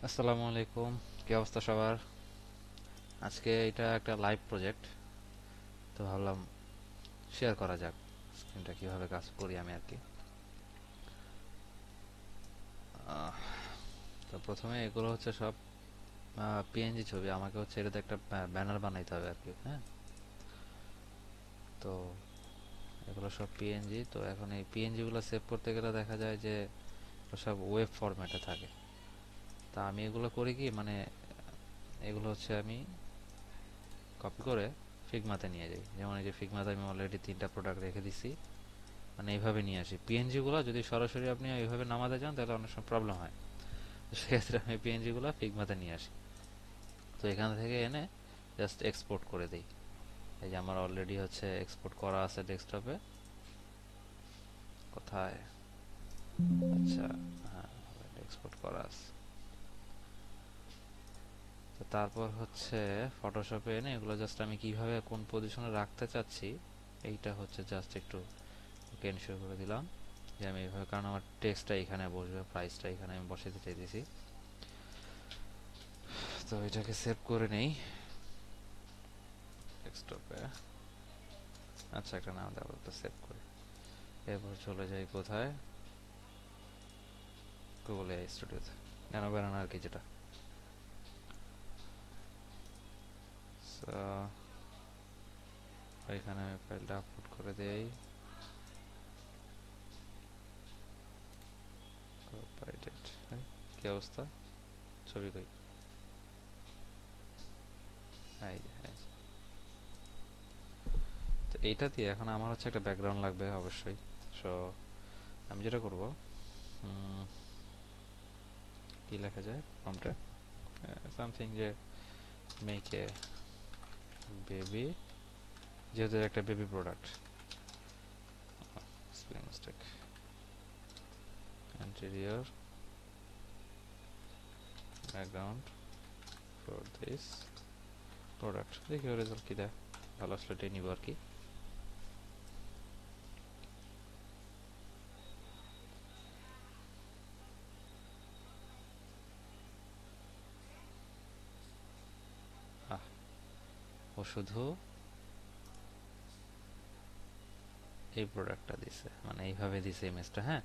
আসসালামু আলাইকুম। কি অবস্থা সবার? আজকে এটা একটা লাইভ প্রজেক্ট, তো ভাবলাম শেয়ার করা যাক স্ক্রিনটা কিভাবে কাজ করি আমি আর কি। আহ, তো প্রথমে এগুলো হচ্ছে সব পিএনজি ছবি। আমাকে হচ্ছে এটাতে একটা ব্যানার বানাইতে হবে আর কি। হ্যাঁ, তো এগুলো সব পিএনজি। তো এখন এই পিএনজি গুলো সেভ করতে গেলে দেখা যায় যে সব ওয়েব ফরম্যাটে থাকে। তা আমি এগুলো করি কি, মানে এগুলো হচ্ছে আমি কপি করে ফিগমাতে নিয়ে যাই। যেমন এই যে ফিগমাতে আমি অলরেডি 3টা প্রোডাক্ট রেখে দিছি, মানে এইভাবে নিয়ে আসি। পিএনজি গুলো যদি সরাসরি আপনি এইভাবে নামাতে চান তাহলে অনেক সময় প্রবলেম হয়, তো সেক্ষেত্রে আমি পিএনজি গুলো ফিগমাতে নিয়ে আসি। তো এখান থেকে এনে জাস্ট এক্সপোর্ট করে দিই। এই যে আমার অলরেডি হচ্ছে এক্সপোর্ট করা আছে ডেস্কটপে। কোথায়? আচ্ছা, হ্যাঁ, এক্সপোর্ট করা আছে। তো তারপর হচ্ছে ফটোশপে এনে এগুলো জাস্ট আমি কিভাবে কোন পজিশনে রাখতে চাচ্ছি এইটা হচ্ছে জাস্ট একটু ওকে এনশিওর করে দিলাম যে আমি এইভাবে, কারণ আমার টেক্সটটা এখানে বসবে, প্রাইসটা এখানে আমি বসাতে চাইতেছি। তো এটাকে সেভ করে নেই ডেস্কটপে। আচ্ছা, একটা নাম দেওয়া, একটা সেভ করি। এরপর চলে যাই কোথায়, গুগল এআই স্টুডিওতে, ন্যানো ব্যানানা আর কি যেটা। সো ওইখানে ফাইলটা আপলোড করে দেই। কপিরাইটেড। কি অবস্থা? ছবি কই? এই যে, এই যে। তো এইটা দিয়ে এখন আমার হচ্ছে একটা ব্যাকগ্রাউন্ড লাগবে অবশ্যই। সো আমি যেটা করব, কি লেখা যায় প্রম্পটে, সামথিং যে মেক এ বেবি, যেহেতু এটা একটা baby product. Spelling mistake. Interior background for this product. দেখি ওর রেজাল্ট কী দেয়। ভালো আসলে এটাই নিব আর কি। আহ, ও শুধু এই প্রোডাক্টটা দিছে, মানে এইভাবে দিছে ইমেজটা। হ্যাঁ,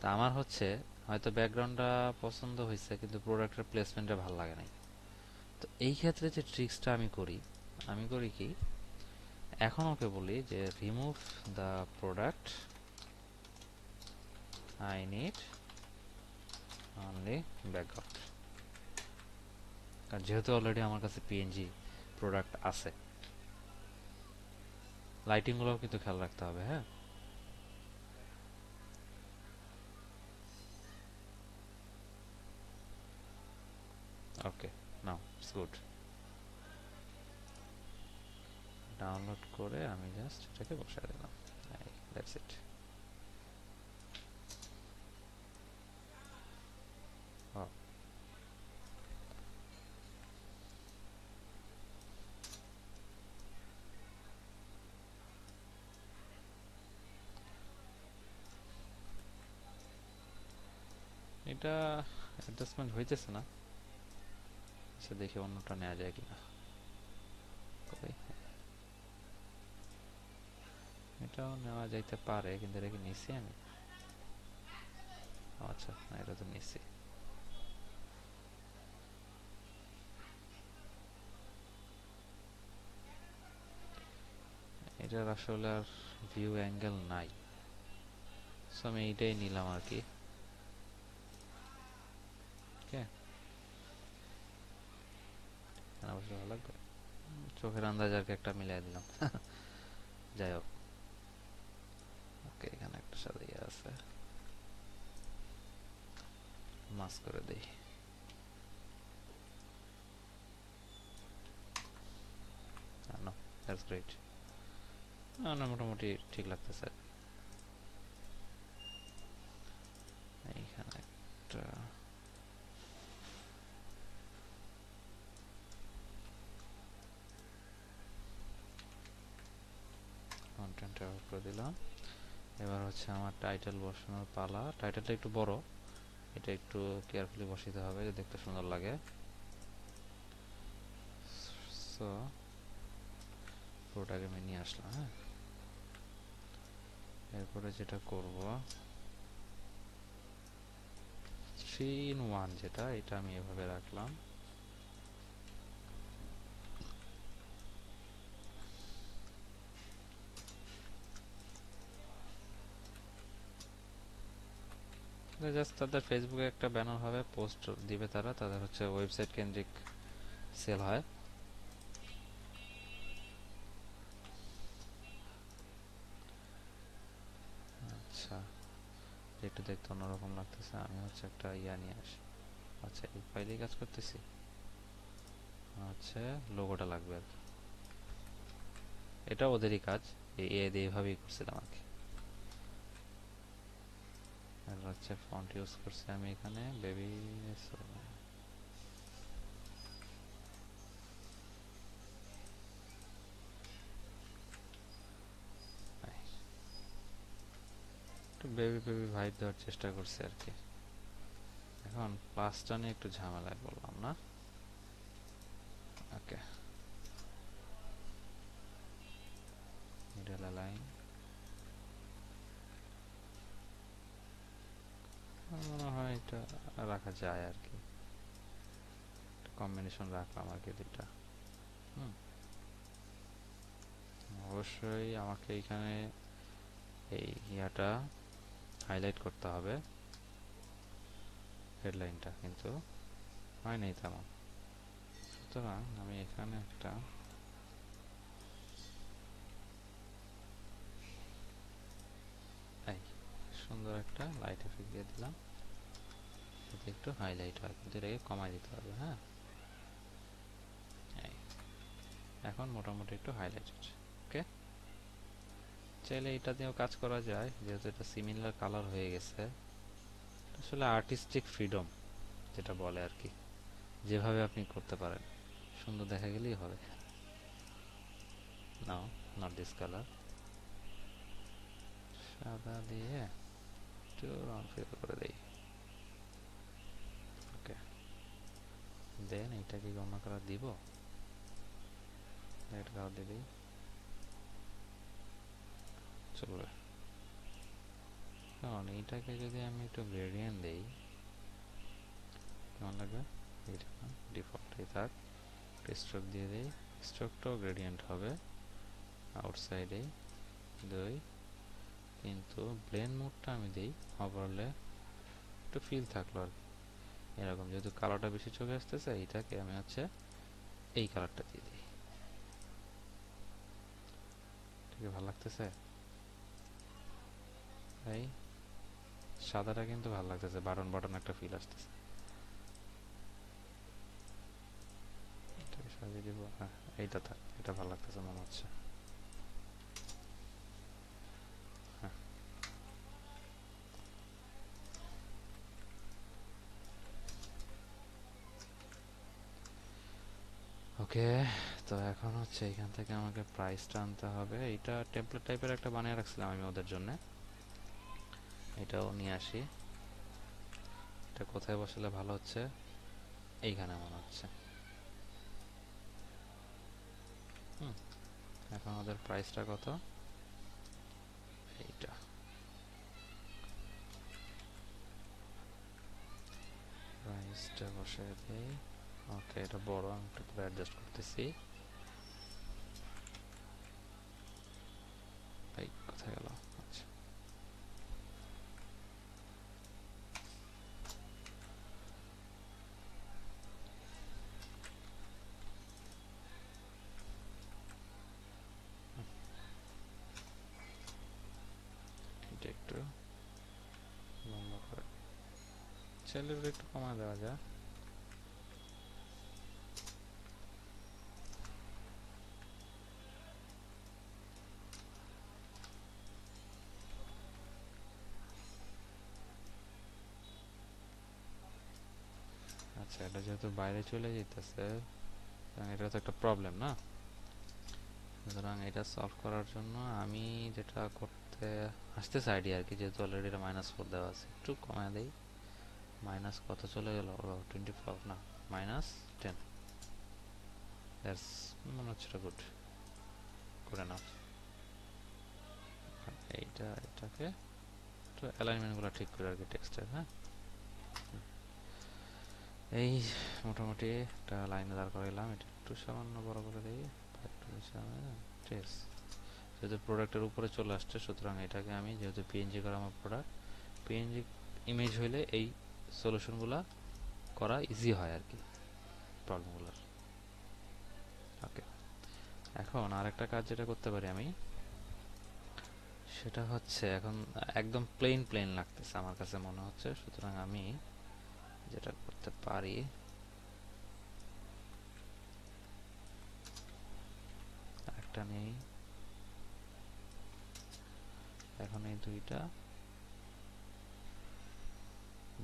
তা আমার হচ্ছে হয়তো ব্যাকগ্রাউন্ডটা পছন্দ হয়েছে কিন্তু প্রোডাক্টের প্লেসমেন্টটা ভালো লাগে নাই। তো এই ক্ষেত্রে যে ট্রিক্সটা আমি করি, আমি করি কি, এখন ওকে বলি যে remove the product, I need only background. কারণ যেহেতু অলরেডি আমার কাছে পিএনজি প্রোডাক্ট আছে। লাইটিংগুলোও কিন্তু খেয়াল রাখতে হবে। হ্যাঁ, ওকে, নাও ইটস গুড। ডাউনলোড করে আমি জাস্ট এটাকে বসায় দিলাম। That's it. এটা অ্যাডজাস্টমেন্ট হইতেছে না। আচ্ছা, দেখি অন্যটা নেওয়া যায় কিনা। কই? এটাও নেওয়া যাইতে পারে, কিন্তু এটা কি নিছি আমি? আচ্ছা, না, এটা তো নিছি। এটার আসলে আর ভিউ অ্যাঙ্গেল নাই, সো আমি এইটাই নিলাম আর কি। ওকে, অবশ্যই ভালো লাগবে। চোখের আন্দাজ আর কি একটা মিলাই দিলাম। যাই হোক, ওকে, এখানে একটা সাদা ইয়ে আছে, মাস্ক করে দেই। No, that's great. না, মোটামুটি ঠিক লাগতেছে। এইখানে একটা কন্টেন্ট করে দিলাম। এবার হচ্ছে আমার টাইটেল বসানোর পালা। টাইটেলটা একটু বড়, এটা একটু কেয়ারফুলি বসাতে হবে যে দেখতে সুন্দর লাগে। সো পুরোটাকে আমি নিয়ে আসলাম। হ্যাঁ, এরপরে যেটা করব 3 in 1 যেটা, এটা আমি এভাবে রাখলাম। জাস্ট তাদের ফেসবুকে একটা ব্যানার হবে, পোস্ট দিবে তারা, তাদের হচ্ছে ওয়েবসাইট কেন্দ্রিক সেল হয়। আচ্ছা, একটু দেখতে অন্যরকম লাগতেছে, আমি হচ্ছে একটা ইয়া নিয়ে আসি। আচ্ছা, এই ফাইলেই কাজ করতেছি। হচ্ছে লোগোটা লাগবে আর কি, এটা ওদেরই কাজ, এইভাবেই করছিলাম আর কি। আর হচ্ছে ফন্ট ইউজ করছি আমি এখানে বেবি। একটু বেবি বেবি ভাইব দেওয়ার চেষ্টা করছি আর কি। এখন প্লাসটা নিয়ে একটু ঝামেলায় বললাম না। ওকে, মিডল লাইন মনে হয় এটা রাখা যায় আর কি, কম্বিনেশন রাখলাম আর কি দুইটা। হুম, অবশ্যই আমাকে এখানে এই ইয়াটা হাইলাইট করতে হবে, হেডলাইনটা, কিন্তু হয় নাই তেমন। সুতরাং আমি এখানে একটা এই সুন্দর একটা লাইট এফেক্ট দিয়ে দিলাম, যাতে একটু হাইলাইট হয়, কিন্তু এটাকে কমাই দিতে হবে। হ্যাঁ, এই এখন মোটামুটি একটু হাইলাইট হচ্ছে। ওকে, চাইলে এটা দিয়েও কাজ করা যায়, যেহেতু এটা সিমিলার কালার হয়ে গেছে। আসলে আর্টিস্টিক ফ্রিডম যেটা বলে আর কি, যেভাবে আপনি করতে পারেন, সুন্দর দেখা গেলেই হবে। নাও, নট দিস কালার, সাদা দিয়ে একটু রং ফিল করে দেই। ওকে, দেন এইটাকে অন্য কালার দিব, রেড কালার দিয়ে দিই, চলবে। কারণ এইটাকে যদি আমি একটু গ্রেডিয়েন্ট দেই কেমন লাগবে, এইটা না ডিফল্টই থাক, স্ট্রোক দিয়ে দেই, স্ট্রোকটাও গ্রেডিয়েন্ট হবে আউটসাইডে 2, কিন্তু ব্লেন্ড মোডটা আমি দিই ওভারলে, একটু ফিল থাকলো আর কি। এরকম যেহেতু কালারটা বেশি চোখে আসতেছে, এইটাকে আমি হচ্ছে এই কালারটা দিয়ে দিই। ঠিক আছে, ভালো লাগতেছে। এই সাদাটা কিন্তু ভালো লাগতেছে, বাটন বাটন একটা ফিল আসতেছে। এটাকে সাজিয়ে দিব, হ্যাঁ এইটা থাক, এটা ভালো লাগতেছে মনে হচ্ছে। হ্যাঁ, ওকে। তো এখন হচ্ছে এখান থেকে আমাকে প্রাইসটা আনতে হবে, এইটা টেমপ্লেট টাইপের একটা বানিয়ে রাখছিলাম আমি ওদের জন্য, এটাও নিয়ে আসি। এটা কোথায় বসালে ভালো হচ্ছে, এইখানে মনে হচ্ছে। হুম, এখন ওদের প্রাইসটা কত, এইটা প্রাইসটা বসিয়ে দেই। ওকে, এটা বড়, আমি একটু করে অ্যাডজাস্ট করতেছি। এই কোথায় গেল, আচ্ছা এটা একটু লম্বা করে, ছেলের একটু কমা দেওয়া যায়। আচ্ছা, এটা যেহেতু বাইরে চলে যেতেছে, এটা তো একটা প্রবলেম না। সুতরাং এটা সলভ করার জন্য আমি যেটা করতে আসতেছে আইডিয়া আর কি, যেহেতু অলরেডি এটা -4 দেওয়া আছে, একটু কমায় দেই, মাইনাস কত চলে গেল, 24 না, -10। দ্যাটস, মনে হচ্ছে এটা গুড, গুড এনাফ। এইটা এটাকে তো অ্যালাইনমেন্টগুলো ঠিক করে আর কি টেক্সটের। হ্যাঁ, এই মোটামুটি একটা লাইনে দাঁড় করাইলাম। এটা একটু সামান্য বড় করে দিই, একটু টেক্স। যেহেতু প্রোডাক্টের উপরে চলে আসছে, সুতরাং এটাকে আমি, যেহেতু পিএনজি করা আমার প্রোডাক্ট, পিএনজি ইমেজ হইলে এই সলিউশনগুলো করা ইজি হয় আর কি, প্রবলেমগুলোর। ওকে, এখন আর একটা কাজ যেটা করতে পারি আমি, সেটা হচ্ছে এখন একদম প্লেন প্লেন লাগতেছে আমার কাছে মনে হচ্ছে, সুতরাং আমি যেটা করতে পারি, একটা নেই, এখন এই দুইটা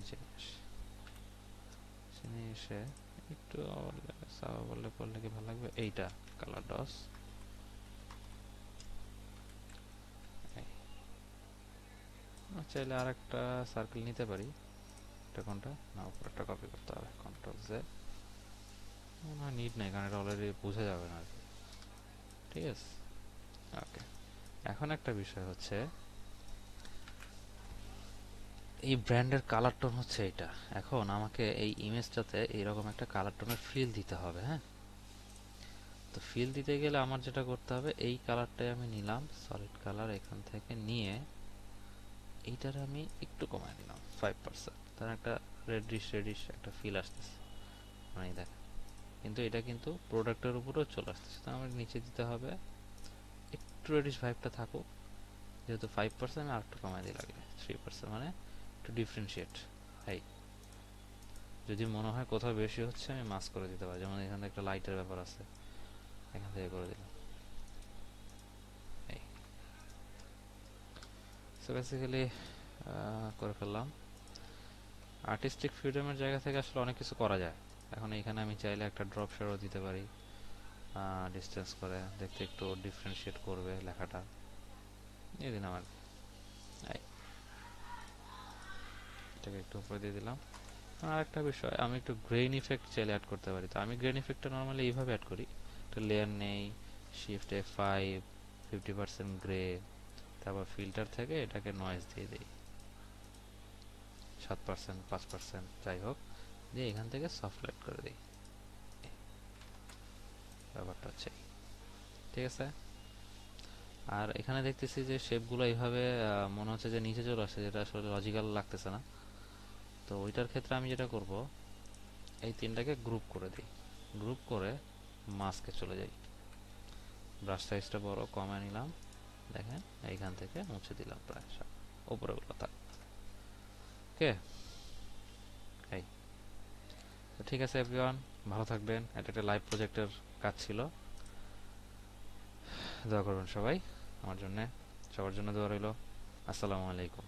জিনিস এসে একটু সাবা বললে করলে কি ভালো লাগবে, এইটা কালার ডস, চাইলে আর একটা সার্কেল নিতে পারি। এটা কোনটা, না উপরেরটা কপি করতে হবে, কন্ট্রোল জেড। মনে হয় নিড নেই, কারণ এটা অলরেডি বোঝা যাবে না আর কি। ঠিক আছে, ওকে। এখন একটা বিষয় হচ্ছে, এই ব্র্যান্ডের কালার টোন হচ্ছে এটা। এখন আমাকে এই ইমেজটাতে এইরকম একটা কালার টোনের ফিল দিতে হবে। হ্যাঁ, তো ফিল দিতে গেলে আমার যেটা করতে হবে, এই কালারটাই আমি নিলাম, সলিড কালার, এখান থেকে নিয়ে এইটার আমি একটু কমায় দিলাম 5%, তার একটা রেডিশ রেডিশ একটা ফিল আসতেছে, মানে দেখেন। কিন্তু এটা কিন্তু প্রোডাক্টের উপরেও চলে আসতেছে, তো আমার নিচে দিতে হবে একটু রেডিশ ভাইবটা থাকুক। যেহেতু 5%, আমি আর একটু কমায় দিই লাগলে 3%, মানে একটু ডিফারেন্সিয়েট। হাই, যদি মনে হয় কোথাও বেশি হচ্ছে, আমি মাস্ক করে দিতে পারি, যেমন এখানে একটা লাইটের ব্যাপার আছে, এখান থেকে করে দিলাম। এই সো বেসিক্যালি করে ফেললাম। আর্টিস্টিক ফ্রিডমের জায়গা থেকে আসলে অনেক কিছু করা যায়। এখন এখানে আমি চাইলে একটা ড্রপ শেয়ারও দিতে পারি, ডিস্টেন্স করে দেখতে একটু ডিফারেন্সিয়েট করবে লেখাটা, এই দিন আমার এটাকে একটু উপরে দিয়ে দিলাম। আর একটা বিষয়, আমি একটু গ্রেন ইফেক্ট চাইলে অ্যাড করতে পারি। তো আমি গ্রেন ইফেক্টটা নর্মালি এইভাবে অ্যাড করি, একটা লেয়ার নেই, শিফট F5, 50% গ্রে, তারপর ফিল্টার থেকে এটাকে নয়েজ দিয়ে দিই 7%, 5%, যাই হোক, দিয়ে এখান থেকে সফট লাইট করে দিই। ব্যাপারটা হচ্ছে, ঠিক আছে। আর এখানে দেখতেছি যে শেপগুলো এইভাবে মনে হচ্ছে যে নিচে চলে আসছে, যেটা আসলে লজিক্যাল লাগতেছে না। তো ওইটার ক্ষেত্রে আমি যেটা করব, এই তিনটাকে গ্রুপ করে দিই, গ্রুপ করে মাস্কে চলে যাই, ব্রাশ সাইজটা বড় কমায় নিলাম, দেখেন এইখান থেকে মুছে দিলাম প্রায় সব উপরে গুলো থাক। ওকে, এই তো ঠিক আছে এভরিওয়ান, ভালো থাকবেন। এটা একটা লাইভ প্রজেক্টের কাজ ছিল, দোয়া করবেন সবাই আমার জন্য, সবার জন্য দোয়া রইল। আসসালামু আলাইকুম।